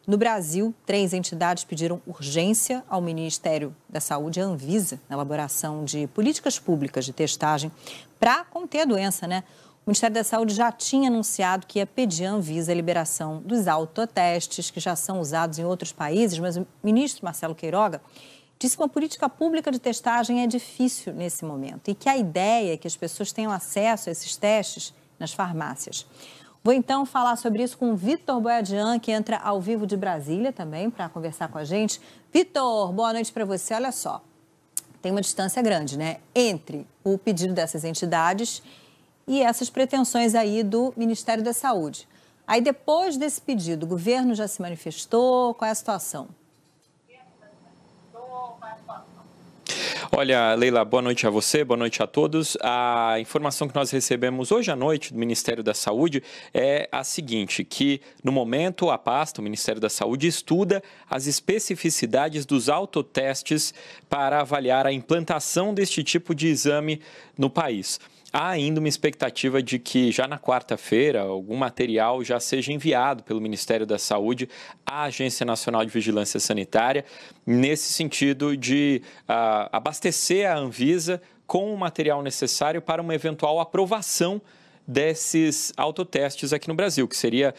No Brasil, 3 entidades pediram urgência ao Ministério da Saúde, a Anvisa, na elaboração de políticas públicas de testagem para conter a doença, né? O Ministério da Saúde já tinha anunciado que ia pedir à Anvisa a liberação dos autotestes, que já são usados em outros países, mas o ministro Marcelo Queiroga disse que uma política pública de testagem é difícil nesse momento e que a ideia é que as pessoas tenham acesso a esses testes nas farmácias. Vou então falar sobre isso com o Vitor Boiadian, que entra ao vivo de Brasília também para conversar com a gente. Vitor, boa noite para você. Olha só, tem uma distância grande, né, entre o pedido dessas entidades e essas pretensões aí do Ministério da Saúde. Aí depois desse pedido, o governo já se manifestou? Qual é a situação? Olha, Leila, boa noite a você, boa noite a todos. A informação que nós recebemos hoje à noite do Ministério da Saúde é a seguinte, que no momento a pasta, o Ministério da Saúde, estuda as especificidades dos autotestes para avaliar a implantação deste tipo de exame no país. Há ainda uma expectativa de que já na quarta-feira algum material já seja enviado pelo Ministério da Saúde à Agência Nacional de Vigilância Sanitária, nesse sentido de abastecer a Anvisa com o material necessário para uma eventual aprovação desses autotestes aqui no Brasil, que seria,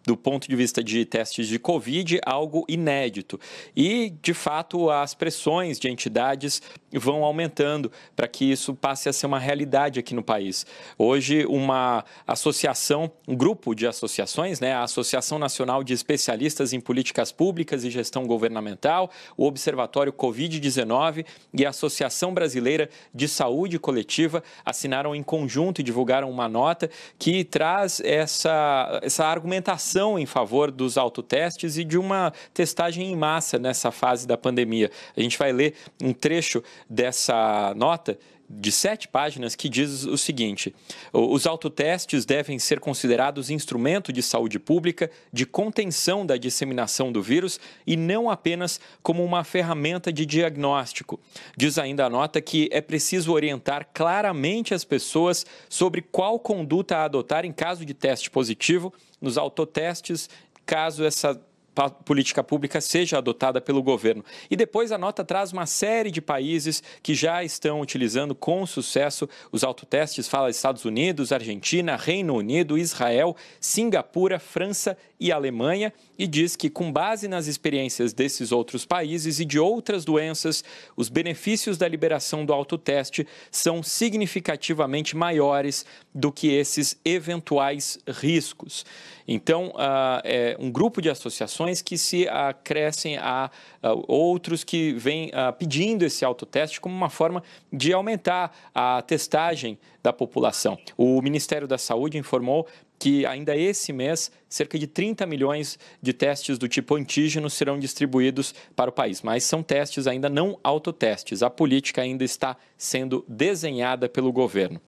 do ponto de vista de testes de Covid, algo inédito. E, de fato, as pressões de entidades vão aumentando para que isso passe a ser uma realidade aqui no país. Hoje, uma associação, um grupo de associações, né, a Associação Nacional de Especialistas em Políticas Públicas e Gestão Governamental, o Observatório Covid-19 e a Associação Brasileira de Saúde Coletiva assinaram em conjunto e divulgaram uma nota que traz essa argumentação em favor dos autotestes e de uma testagem em massa nessa fase da pandemia. A gente vai ler um trecho dessa nota de 7 páginas que diz o seguinte: os autotestes devem ser considerados instrumento de saúde pública, de contenção da disseminação do vírus e não apenas como uma ferramenta de diagnóstico. Diz ainda a nota que é preciso orientar claramente as pessoas sobre qual conduta a adotar em caso de teste positivo nos autotestes, caso essa política pública seja adotada pelo governo. E depois a nota traz uma série de países que já estão utilizando com sucesso os autotestes, fala Estados Unidos, Argentina, Reino Unido, Israel, Singapura, França e Alemanha, e diz que, com base nas experiências desses outros países e de outras doenças, os benefícios da liberação do autoteste são significativamente maiores do que esses eventuais riscos. Então, é um grupo de associações que se acrescem a outros que vêm pedindo esse autoteste como uma forma de aumentar a testagem da população. O Ministério da Saúde informou que ainda esse mês, cerca de 30 milhões de testes do tipo antígeno serão distribuídos para o país, mas são testes ainda não autotestes. A política ainda está sendo desenhada pelo governo.